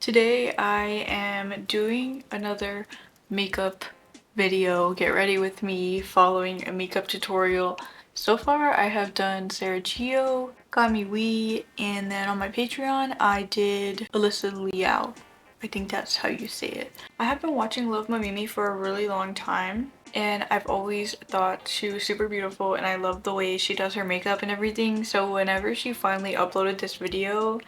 Today I am doing another makeup video. Get ready with me following a makeup tutorial. So far I have done Sarah Gio, Gami Wee, and then on my Patreon I did Alyssa Liao. I think that's how you say it. I have been watching luvmamimi for a really long time and I've always thought she was super beautiful and I love the way she does her makeup and everything. So whenever she finally uploaded this video,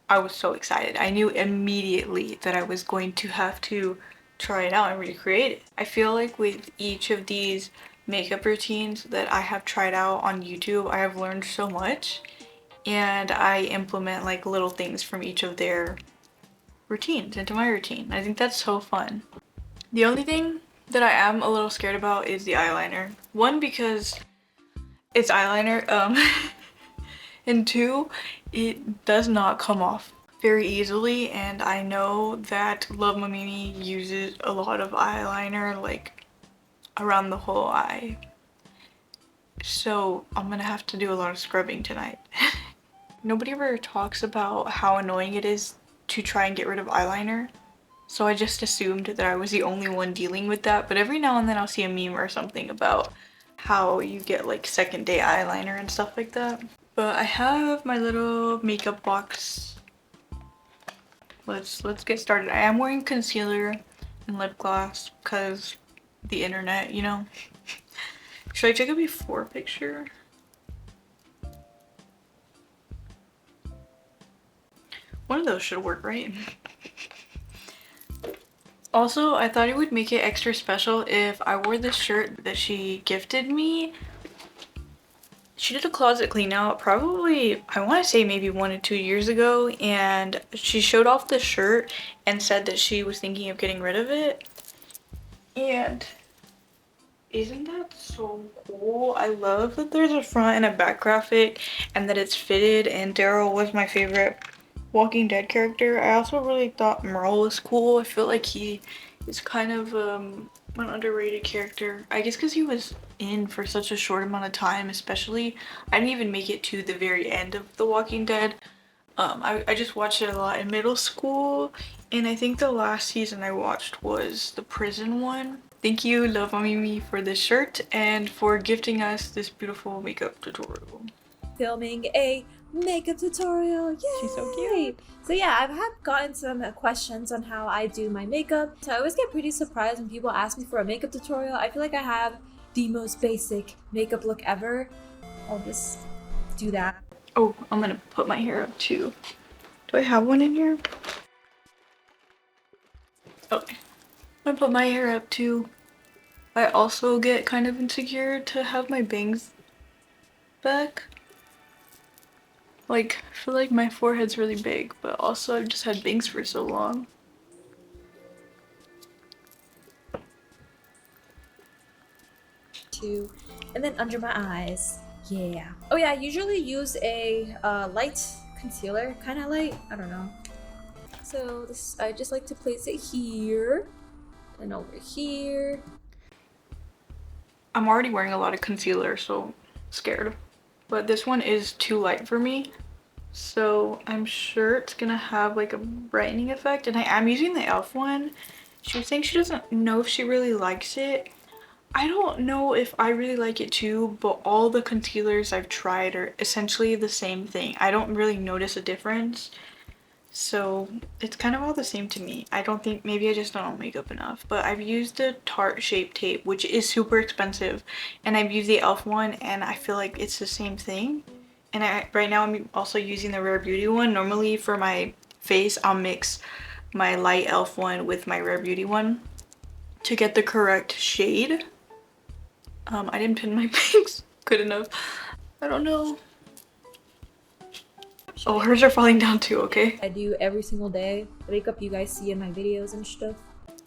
I was so excited. I knew immediately that I was going to have to try it out and recreate it. I feel like with each of these makeup routines that I have tried out on YouTube, I have learned so much and I implement like little things from each of their routines into my routine. I think that's so fun. The only thing that I am a little scared about is the eyeliner. One, because it's eyeliner, and two, it does not come off very easily, and I know that luvmamimi uses a lot of eyeliner like around the whole eye. So I'm gonna have to do a lot of scrubbing tonight. Nobody ever talks about how annoying it is to try and get rid of eyeliner. So I just assumed that I was the only one dealing with that, but every now and then I'll see a meme or something about how you get like second day eyeliner and stuff like that. But I have my little makeup box. Let's get started. I am wearing concealer and lip gloss because the internet, you know. Should I take a before picture? One of those should work, right? Also, I thought it would make it extra special if I wore this shirt that she gifted me. She did a closet clean out probably, I want to say maybe 1 to 2 years ago, and she showed off the shirt and said that she was thinking of getting rid of it. And isn't that so cool? I love that there's a front and a back graphic and that it's fitted, and Daryl was my favorite Walking Dead character. I also really thought Merle was cool. I feel like he is kind of an underrated character. I guess because he was in for such a short amount of time, especially. I didn't even make it to the very end of The Walking Dead. I just watched it a lot in middle school, and I think the last season I watched was the prison one. Thank you, luvmamimi, for this shirt and for gifting us this beautiful makeup tutorial. Filming a makeup tutorial. Yay! She's so cute. So yeah, I've gotten some questions on how I do my makeup. So I always get pretty surprised when people ask me for a makeup tutorial. I feel like I have the most basic makeup look ever. I'll just do that. Oh, I'm gonna put my hair up too. Do I have one in here? Okay. I'm gonna put my hair up too. I also get kind of insecure to have my bangs back. Like, I feel like my forehead's really big, but also I've just had bangs for so long. And then under my eyes. Yeah. Oh yeah, I usually use a light concealer, kind of light. I don't know. So this, I just like to place it here and over here. I'm already wearing a lot of concealer, so scared. But this one is too light for me, so I'm sure it's gonna have like a brightening effect. And I am using the e.l.f. one. She was saying she doesn't know if she really likes it. I don't know if I really like it too, but all the concealers I've tried are essentially the same thing. I don't really notice a difference. So it's kind of all the same to me. I don't think, maybe I just don't know makeup enough, but I've used the Tarte Shape Tape, which is super expensive, and I've used the e.l.f. one, and I feel like it's the same thing. And right now I'm also using the Rare Beauty one. Normally for my face, I'll mix my light e.l.f. one with my Rare Beauty one to get the correct shade. I didn't pin my bangs good enough. I don't know. Oh, hers are falling down too, okay? I do every single day. The makeup you guys see in my videos and stuff.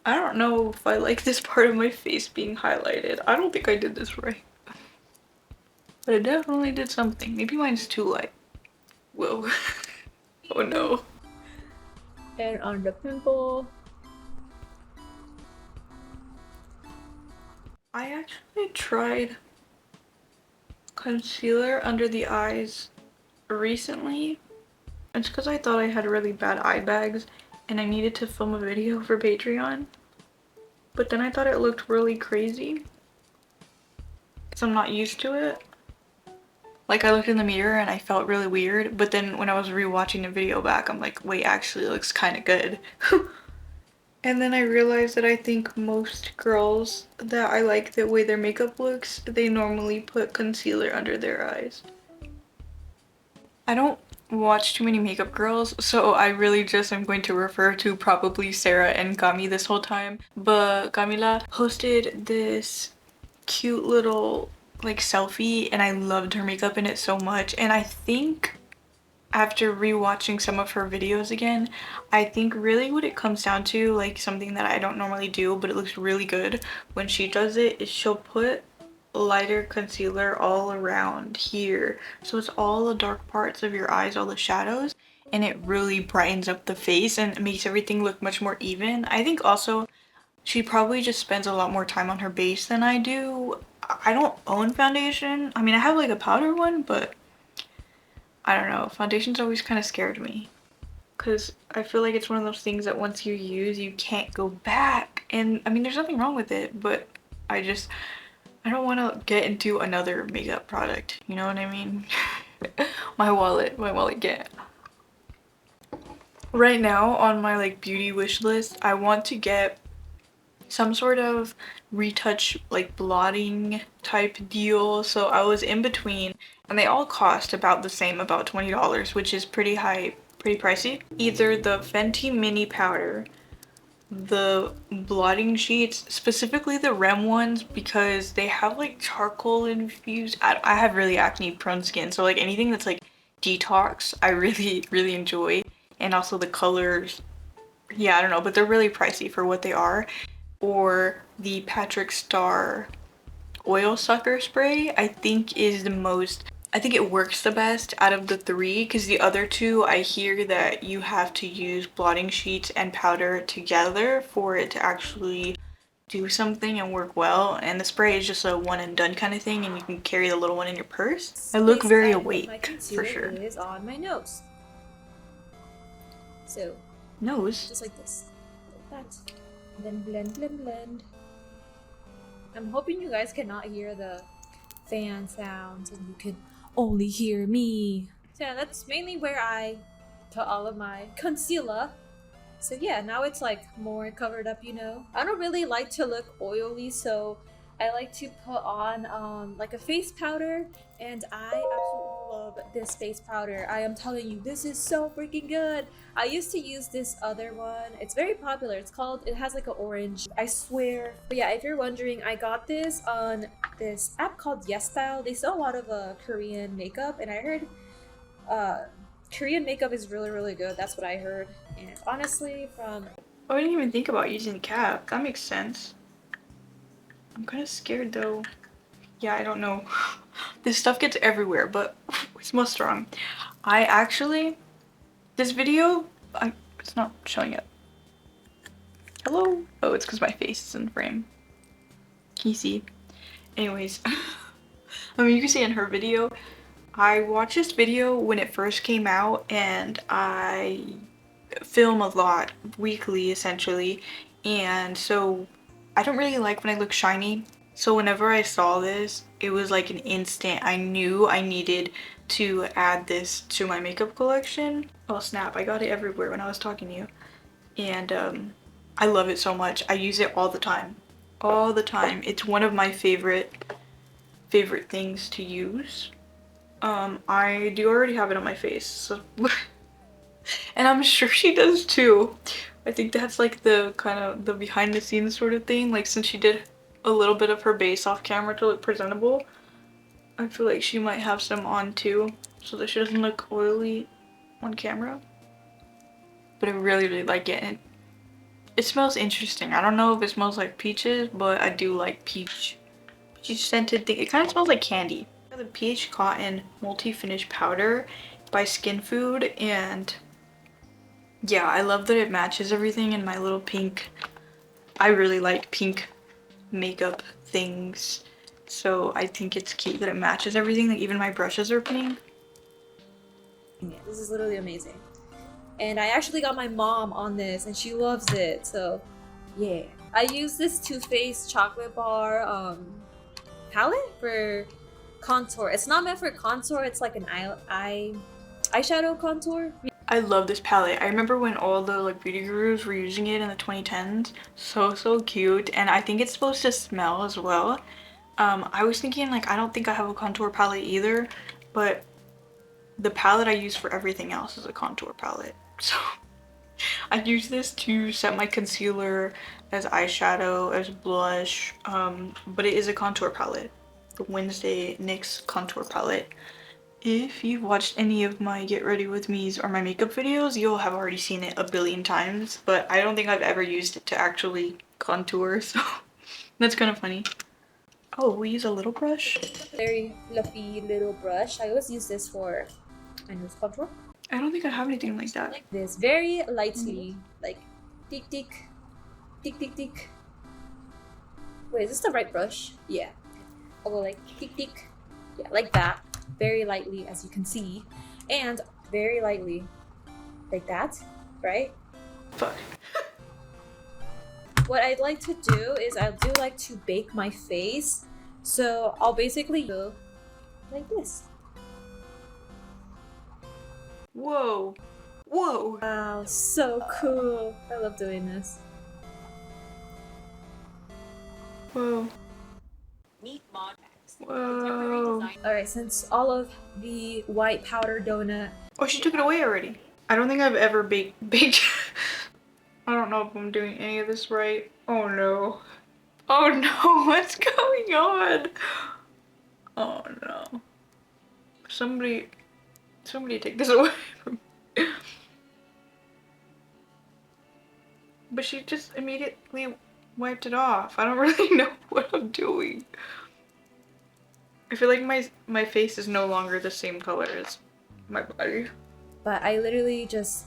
I don't know if I like this part of my face being highlighted. I don't think I did this right. But I definitely did something. Maybe mine's too light. Whoa. Oh no. And on the pimple. I actually tried concealer under the eyes recently. It's because I thought I had really bad eye bags, and I needed to film a video for Patreon, but then I thought it looked really crazy because I'm not used to it. Like, I looked in the mirror and I felt really weird, but then when I was rewatching the video back, I'm like, wait, actually it looks kind of good. And then I realized that I think most girls that I like the way their makeup looks, they normally put concealer under their eyes. I don't watch too many makeup girls, so I really just am going to refer to probably Sarah and Gami this whole time. But Camila posted this cute little like selfie and I loved her makeup in it so much, and I think after rewatching some of her videos again, I think really what it comes down to, like something that I don't normally do but it looks really good when she does it, is she'll put lighter concealer all around here, so it's all the dark parts of your eyes, all the shadows, and it really brightens up the face and makes everything look much more even. I think also she probably just spends a lot more time on her base than I do. I don't own foundation. I mean, I have like a powder one, but I don't know. Foundation's always kind of scared me because I feel like it's one of those things that once you use, you can't go back. And I mean, there's nothing wrong with it, but I don't want to get into another makeup product. You know what I mean? my wallet get. Right now on my like beauty wish list, I want to get some sort of retouch like blotting type deal. So I was in between, and they all cost about the same, about $20, which is pretty high, pretty pricey. Either the Fenty mini powder, the blotting sheets, specifically the REM ones, because they have like charcoal infused. I have really acne prone skin, so like anything that's like detox I really enjoy. And also the colors, yeah, I don't know, but they're really pricey for what they are. Or the Patrick Star oil sucker spray, I think is the most, I think it works the best out of the three, because the other two, I hear that you have to use blotting sheets and powder together for it to actually do something and work well, and the spray is just a one and done kind of thing, and you can carry the little one in your purse. I look Place very I put my awake, for concealer sure. is on my nose. So, Nose? just like this. Like that. And then blend, blend, blend. I'm hoping you guys cannot hear the fan sounds and you can only hear me. So yeah, that's mainly where I put all of my concealer. So yeah, now it's like more covered up, you know. I don't really like to look oily, so I like to put on like a face powder, and I absolutely love this face powder. I am telling you, this is so freaking good. I used to use this other one. It's very popular. It has like an orange, I swear. But yeah, if you're wondering, I got this on this app called YesStyle. They sell a lot of Korean makeup, and I heard Korean makeup is really good. That's what I heard. And honestly, from Oh, I didn't even think about using the cap. That makes sense. I'm kind of scared though. Yeah, I don't know. This stuff gets everywhere, but it smells strong. I actually, this video, it's not showing up. Hello? Oh, it's because my face is in the frame. Can you see? Anyways, I mean, you can see in her video, I watched this video when it first came out, and I film a lot weekly essentially, and so I don't really like when I look shiny. So whenever I saw this, it was like an instant. I knew I needed to add this to my makeup collection. Oh snap, I got it everywhere when I was talking to you. And I love it so much. I use it all the time. All the time. It's one of my favorite things to use. I do already have it on my face, so and I'm sure she does too. I think that's like the kind of the behind the scenes sort of thing. Like, since she did a little bit of her base off camera to look presentable, I feel like she might have some on too, so that she doesn't look oily on camera. But I really like it. And it smells interesting. I don't know if it smells like peaches, but I do like peach scented thing. It kind of smells like candy. The Peach Cotton Multi-Finish Powder by Skin Food, and yeah, I love that it matches everything in my little pink. I really like pink makeup things, so I think it's cute that it matches everything. Like, even my brushes are pink. yeah, this is literally amazing. And I actually got my mom on this and she loves it, so yeah. I use this Too Faced chocolate bar palette for contour. It's not meant for contour, it's like an eyeshadow contour. I love this palette. I remember when all the like beauty gurus were using it in the 2010s. So cute, and I think it's supposed to smell as well. I was thinking like I don't think I have a contour palette either, but the palette I use for everything else is a contour palette. So I use this to set my concealer, as eyeshadow, as blush, but it is a contour palette. The Wednesday NYX contour palette. If you've watched any of my Get Ready With Me's or my makeup videos, you'll have already seen it a billion times, but I don't think I've ever used it to actually contour, so that's kind of funny. Oh, we use a little brush? Very fluffy little brush. I always use this for my nose contour. I don't think I have anything like that. Like this, very lightly, like tick tick, tick tick tick. Wait, is this the right brush? Yeah. I'll go like tick tick, yeah, like that. Very lightly, as you can see, and very lightly, like that, right? Fuck. What I'd like to do is I do like to bake my face, so I'll basically go like this. Whoa. Whoa. Wow, so cool. I love doing this. Whoa. Whoa. Alright, since all of the white powder donut. Oh, she took it away already. I don't think I've ever baked. I don't know if I'm doing any of this right. Oh no. Oh no, what's going on? Oh no. Somebody take this away from me. But she just immediately wiped it off. I don't really know what I'm doing. I feel like my face is no longer the same color as my body. But I literally just,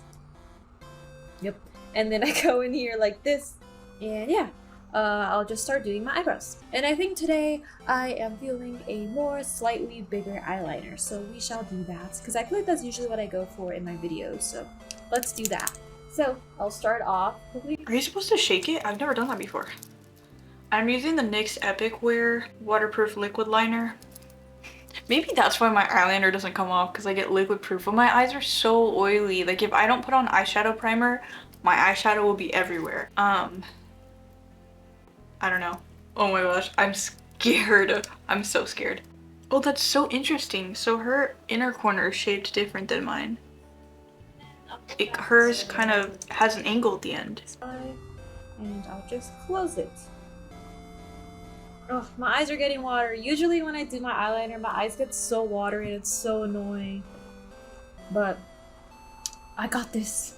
yep. And then I go in here like this, and yeah, I'll just start doing my eyebrows. And I think today I am feeling a more slightly bigger eyeliner, so we shall do that, because I feel like that's usually what I go for in my videos, so let's do that. So I'll start off. Are you supposed to shake it? I've never done that before. I'm using the NYX Epic Wear waterproof liquid liner. Maybe that's why my eyeliner doesn't come off, because I get liquid proof, but my eyes are so oily. Like if I don't put on eyeshadow primer, my eyeshadow will be everywhere. I don't know. Oh my gosh, I'm scared. I'm so scared. Oh, that's so interesting. So her inner corner is shaped different than mine. Hers kind of has an angle at the end. And I'll just close it. Oh, my eyes are getting water. Usually when I do my eyeliner, my eyes get so watery and it's so annoying. But I got this.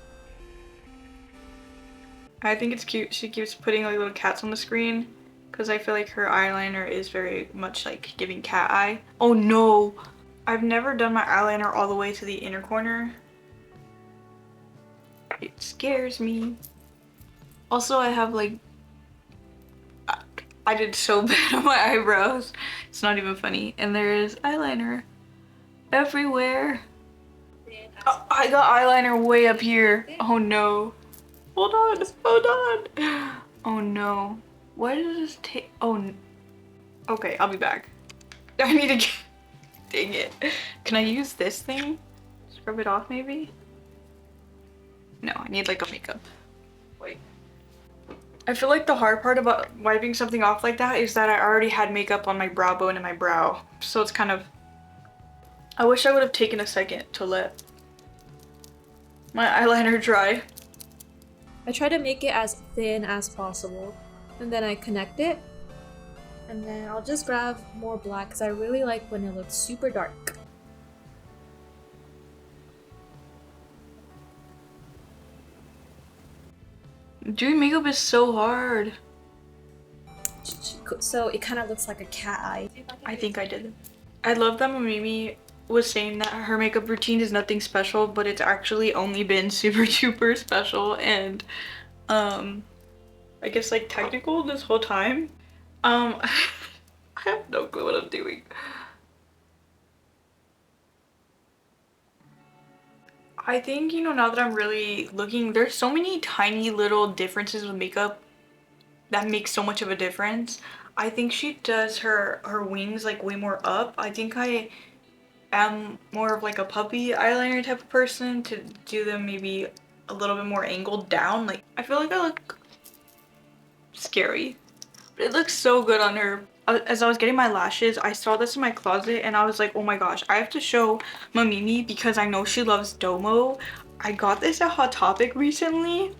I think it's cute. She keeps putting like little cats on the screen because I feel like her eyeliner is very much like giving cat eye. Oh no! I've never done my eyeliner all the way to the inner corner. It scares me. Also, I have like I did so bad on my eyebrows. It's not even funny. And there is eyeliner everywhere. Oh, I got eyeliner way up here. Oh no. Hold on. Hold on. Oh no. Why does this take? Oh. Okay, I'll be back. I need to get. Dang it. Can I use this thing? Scrub it off maybe? No, I need like a makeup. Wait. I feel like the hard part about wiping something off like that is that I already had makeup on my brow bone and my brow. So it's kind of... I wish I would have taken a second to let my eyeliner dry. I try to make it as thin as possible. And then I connect it. And then I'll just grab more black because I really like when it looks super dark. Doing makeup is so hard. So it kind of looks like a cat eye. I think I did. I love that Mimi was saying that her makeup routine is nothing special, but it's actually only been super duper special and I guess like technical this whole time. I have no clue what I'm doing. I think, you know, now that I'm really looking, there's so many tiny little differences with makeup that makes so much of a difference. I think she does her wings like way more up. I think I am more of like a puppy eyeliner type of person to do them maybe a little bit more angled down. Like I feel like I look scary. But it looks so good on her. As I was getting my lashes, I saw this in my closet and I was like, oh my gosh, I have to show Mamimi because I know she loves Domo. I got this at Hot Topic recently.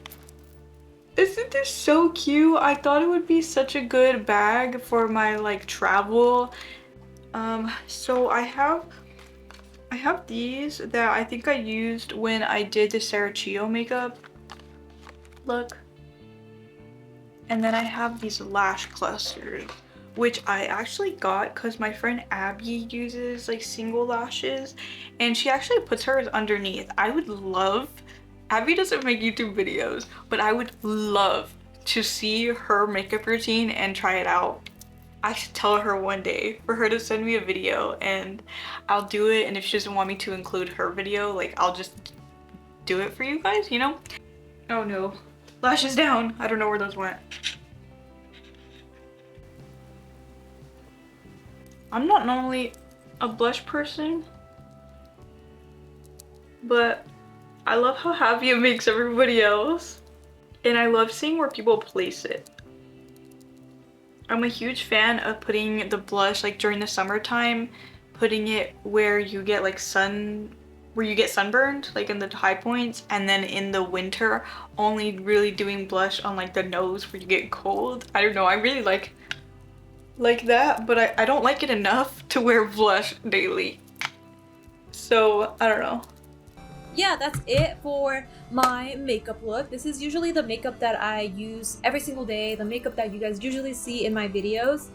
Isn't this so cute? I thought it would be such a good bag for my like travel. So I have these that I think I used when I did the Sarachio makeup look. And then I have these lash clusters, which I actually got because my friend Abby uses like single lashes and she actually puts hers underneath. I would love, Abby doesn't make YouTube videos, but I would love to see her makeup routine and try it out. I should tell her one day for her to send me a video and I'll do it, and if she doesn't want me to include her video, like I'll just do it for you guys, you know? Oh no, lashes down. I don't know where those went. I'm not normally a blush person, but I love how happy it makes everybody else. And I love seeing where people place it. I'm a huge fan of putting the blush like during the summertime, putting it where you get like where you get sunburned, like in the high points, and then in the winter, only really doing blush on like the nose where you get cold. I don't know, I really like that, but I don't like it enough to wear blush daily. So, I don't know. Yeah, that's it for my makeup look. This is usually the makeup that I use every single day, the makeup that you guys usually see in my videos.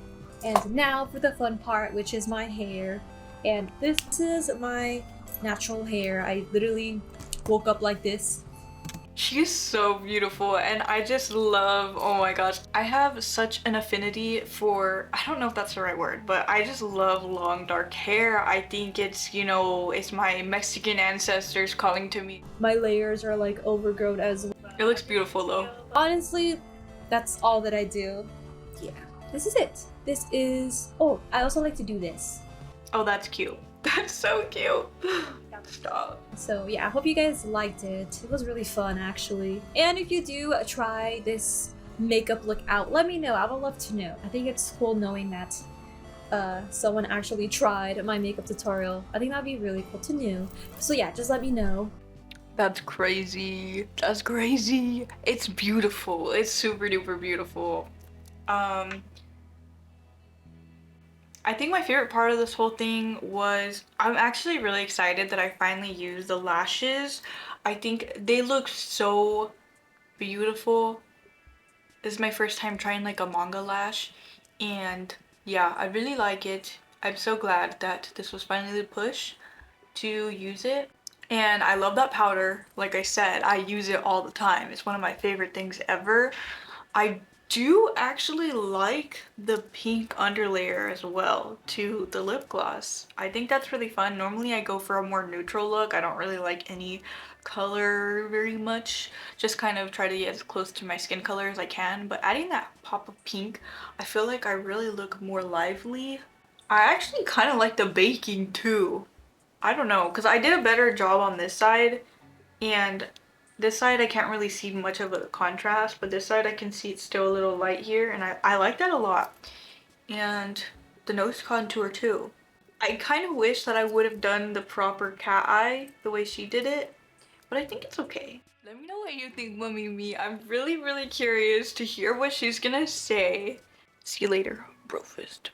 And now for the fun part, which is my hair. And this is my natural hair. I literally woke up like this. She's so beautiful and I just love, oh my gosh. I have such an affinity for, I don't know if that's the right word, but I just love long dark hair. I think it's, you know, it's my Mexican ancestors calling to me. My layers are like overgrown as well. It looks beautiful though. Honestly, that's all that I do. Yeah, this is it. This is, oh, I also like to do this. Oh, that's cute. That's so cute. Stop. So yeah, I hope you guys liked it. It was really fun actually. And if you do try this makeup look out, let me know. I would love to know. I think it's cool knowing that someone actually tried my makeup tutorial. I think that'd be really cool to know. So yeah, just let me know. That's crazy. That's crazy. It's beautiful. It's super duper beautiful. I think my favorite part of this whole thing was I'm actually really excited that I finally used the lashes. I think they look so beautiful. This is my first time trying like a manga lash, and yeah, I really like it. I'm so glad that this was finally the push to use it. And I love that powder. Like I said, I use it all the time. It's one of my favorite things ever. I do actually like the pink underlayer as well to the lip gloss. I think that's really fun. Normally I go for a more neutral look. I don't really like any color very much. Just kind of try to get as close to my skin color as I can. But adding that pop of pink, I feel like I really look more lively. I actually kind of like the baking too. I don't know, because I did a better job on this side, and this side I can't really see much of a contrast, but this side I can see it's still a little light here, and I like that a lot. And the nose contour too. I kind of wish that I would have done the proper cat eye the way she did it, but I think it's okay. Let me know what you think, Mamimi. I'm really, really curious to hear what she's gonna say. See you later, bro fist.